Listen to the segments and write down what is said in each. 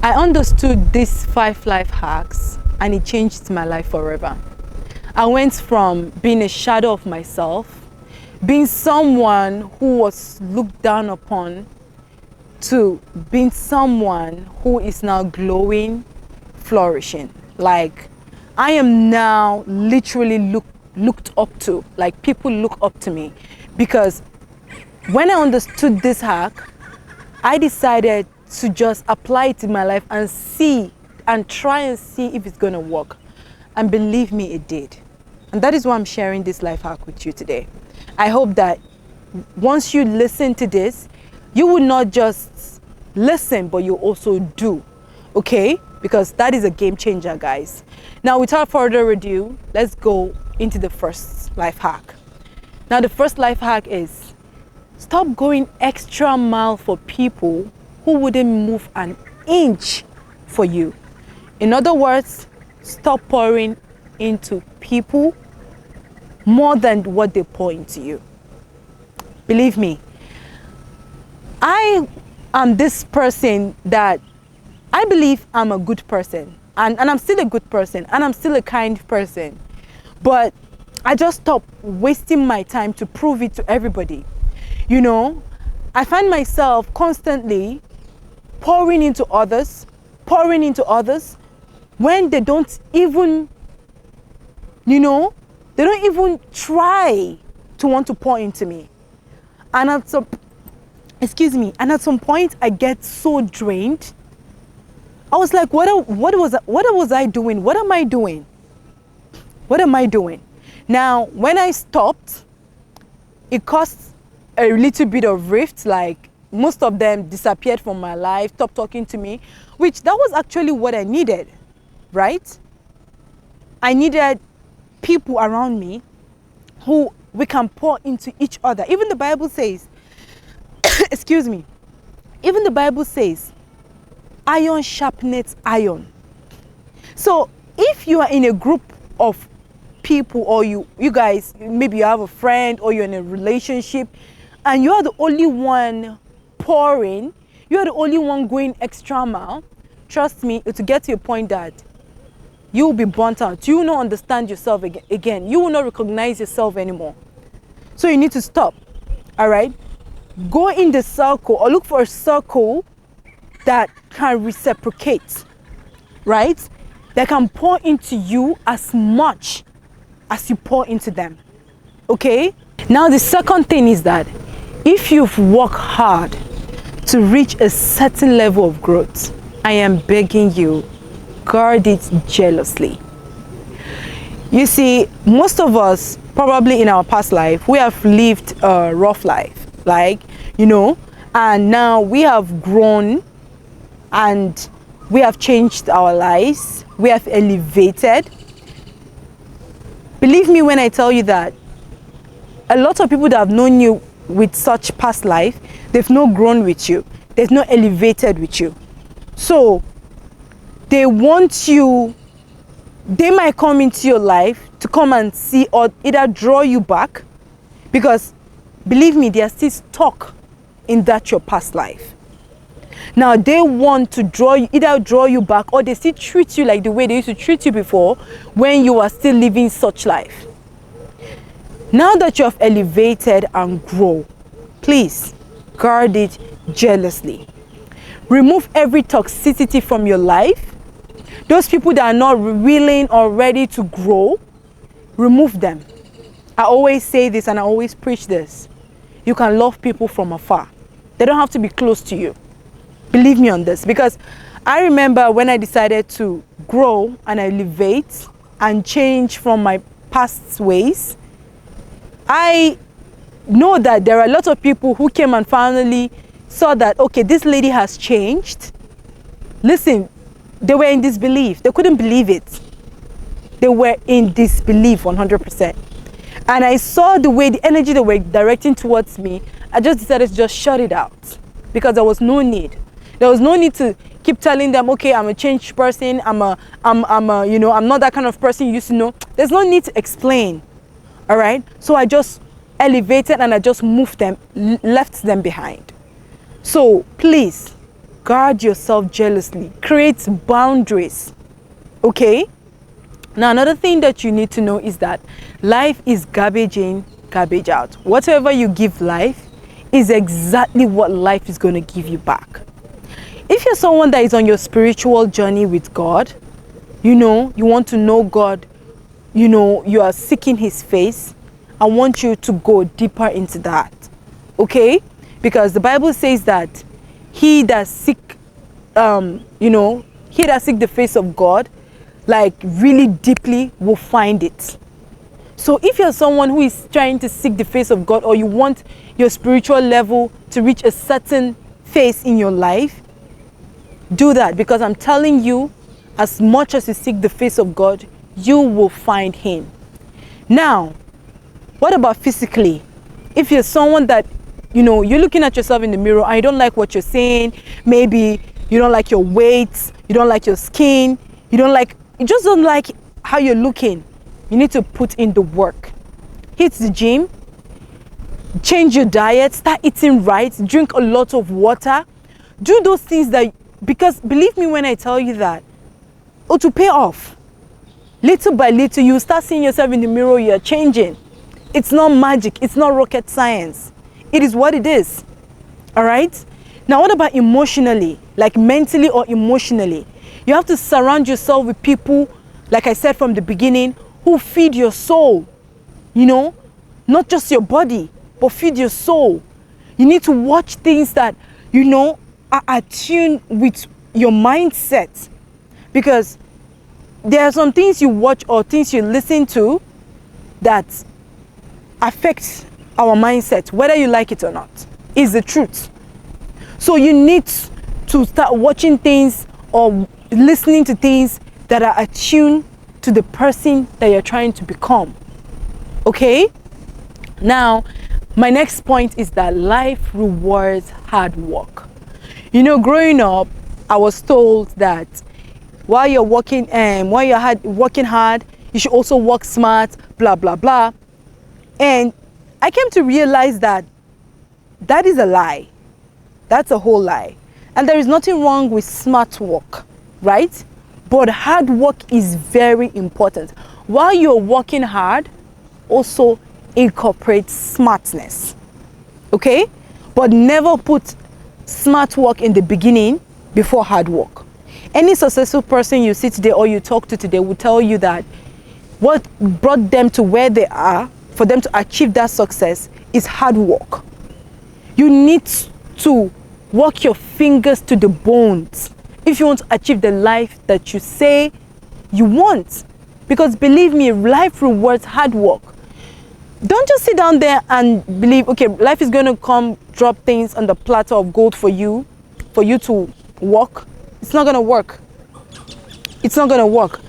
I understood these 5 life hacks and it changed my life forever. I went from being a shadow of myself, being someone who was looked down upon, to being someone who is now glowing, flourishing. Like, I am now literally looked up to, like people look up to me, because when I understood this hack, I decided to just apply it in my life and see and try and see if it's going to work. And believe me, it did. And that is why I'm sharing this life hack with you today. I hope that once you listen to this, you will not just listen, but you also do. Okay? Because that is a game changer, guys. Now, without further ado, let's go into the first life hack. Now, the first life hack is stop going extra mile for people who wouldn't move an inch for you. In other words, stop pouring into people more than what they pour into you. Believe me, I am this person that I believe I'm a good person, and I'm still a good person, and I'm still a kind person, but I just stop wasting my time to prove it to everybody. You know, I find myself constantly pouring into others when they don't even, they don't even try to want to pour into me. And at some point I get so drained. I was like, what was I doing? What am I doing? What am I doing? Now, when I stopped, it caused a little bit of rift, like most of them disappeared from my life, stopped talking to me, which that was actually what I needed, right? I needed people around me who we can pour into each other. Even the Bible says, even the Bible says, iron sharpeneth iron. So if you are in a group of people, or you guys, maybe you have a friend or you're in a relationship and you are the only one pouring, you're the only one going extra mile, trust me, it will get to a point that you will be burnt out. You will not understand yourself again. You will not recognize yourself anymore. So you need to stop. All right? Go in the circle, or look for a circle that can reciprocate, right? That can pour into you as much as you pour into them. Okay? Now, the second thing is that if you've worked hard to reach a certain level of growth, I am begging you, guard it jealously. You see, most of us, probably in our past life, we have lived a rough life, and now we have grown and we have changed our lives. We have elevated. Believe me when I tell you that a lot of people that have known you with such past life, they've not grown with you. They've not elevated with you. So they want you, they might come into your life to come and see, or either draw you back, because believe me, they are still stuck in that your past life. Now they want to either draw you back, or they still treat you like the way they used to treat you before when you are still living such life. Now that you have elevated and grow, please guard it jealously. Remove every toxicity from your life. Those people that are not willing or ready to grow, remove them. I always say this and I always preach this. You can love people from afar. They don't have to be close to you. Believe me on this, because I remember when I decided to grow and elevate and change from my past ways, I know that there are a lot of people who came and finally saw that, okay, this lady has changed. Listen, they were in disbelief. They couldn't believe it. They were in disbelief 100%. And I saw the way, the energy they were directing towards me. I just decided to just shut it out, because there was no need. There was no need to keep telling them, okay, I'm a changed person. I'm not that kind of person you used to know. There's no need to explain. All right. So I just elevated and I just moved them, left them behind. So please guard yourself jealously. Create boundaries. Okay? Now, another thing that you need to know is that life is garbage in, garbage out. Whatever you give life is exactly what life is going to give you back. If you're someone that is on your spiritual journey with God, you want to know God, you are seeking his face, I want you to go deeper into that. Okay? Because the Bible says that he that seek the face of God, like really deeply, will find it. So if you're someone who is trying to seek the face of God, or you want your spiritual level to reach a certain phase in your life, do that, because I'm telling you, as much as you seek the face of God, you will find him. Now, what about physically? If you're someone that, you're looking at yourself in the mirror and you don't like what you're saying, maybe you don't like your weight, you don't like your skin, you just don't like how you're looking, you need to put in the work. Hit the gym, change your diet, start eating right, drink a lot of water, do those things because believe me when I tell you that, to pay off. Little by little, you start seeing yourself in the mirror, you're changing. It's not magic, it's not rocket science. It is what it is. All right? Now, what about emotionally? Like mentally or emotionally? You have to surround yourself with people, like I said from the beginning, who feed your soul. Not just your body, but feed your soul. You need to watch things that, are attuned with your mindset. Because there are some things you watch or things you listen to that affect our mindset, whether you like it or not, is the truth. So you need to start watching things or listening to things that are attuned to the person that you're trying to become. Okay? Now, my next point is that life rewards hard work. Growing up, I was told that while you're working hard, you should also work smart, blah, blah, blah. And I came to realize that is a lie. That's a whole lie. And there is nothing wrong with smart work, right? But hard work is very important. While you're working hard, also incorporate smartness. Okay? But never put smart work in the beginning before hard work. Any successful person you see today or you talk to today will tell you that what brought them to where they are, for them to achieve that success, is hard work. You need to work your fingers to the bones if you want to achieve the life that you say you want. Because believe me, life rewards hard work. Don't just sit down there and believe, okay, life is going to come drop things on the platter of gold for you to work. It's not going to work. It's not going to work.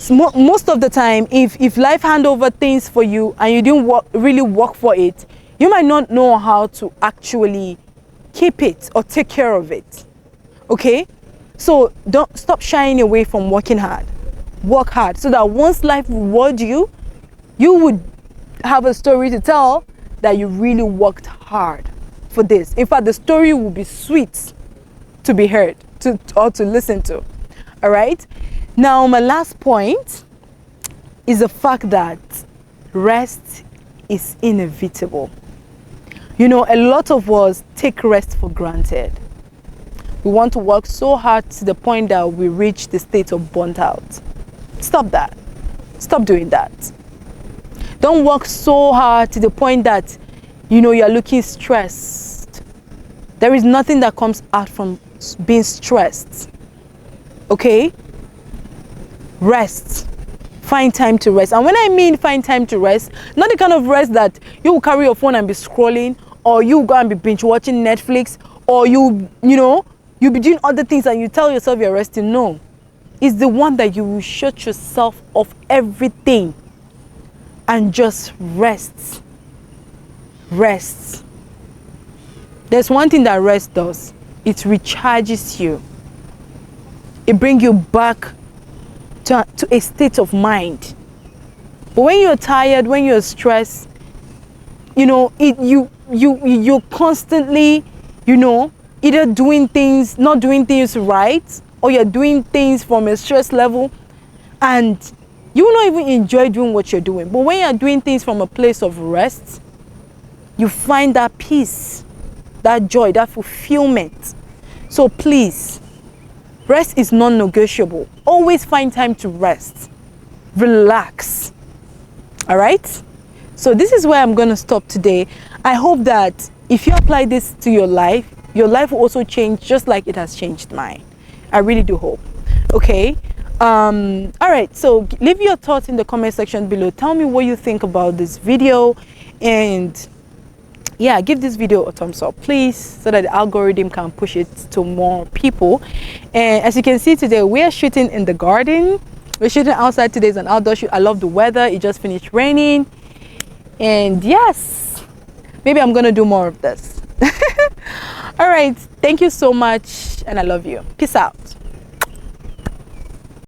Most of the time, if life hand over things for you and you didn't really work for it, you might not know how to actually keep it or take care of it. Okay? So don't stop shying away from working hard. Work hard so that once life rewards you, you would have a story to tell that you really worked hard for this. In fact, the story will be sweet to be heard or to listen to. All right? Now, my last point is the fact that rest is inevitable. A lot of us take rest for granted. We want to work so hard to the point that we reach the state of burnt out. Stop that. Stop doing that. Don't work so hard to the point that, you're looking stressed. There is nothing that comes out from being stressed. Okay? Rest. Find time to rest. And when I mean find time to rest, not the kind of rest that you will carry your phone and be scrolling, or you go and be binge watching Netflix, or you'll be doing other things and you tell yourself you're resting. No. It's the one that you will shut yourself off everything and just rest. Rest. There's one thing that rest does. It recharges you. It brings you back to a state of mind. But when you're tired, when you're stressed, you're constantly, either not doing things right, or you're doing things from a stress level, and you will not even enjoy doing what you're doing. But when you're doing things from a place of rest, you find that peace, that joy, that fulfillment. So please, rest is non-negotiable. Always find time to rest, relax. All right? So this is where I'm going to stop today. I hope that if you apply this to your life will also change just like it has changed mine. I really do hope. Okay? All right, so leave your thoughts in the comment section below. Tell me what you think about this video, and yeah, give this video a thumbs up, please, so that the algorithm can push it to more people. And as you can see today, we are shooting in the garden. We're shooting outside. Today's an outdoor shoot. I love the weather. It just finished raining, and yes, maybe I'm gonna do more of this. All right, thank you so much, and I love you. Peace out.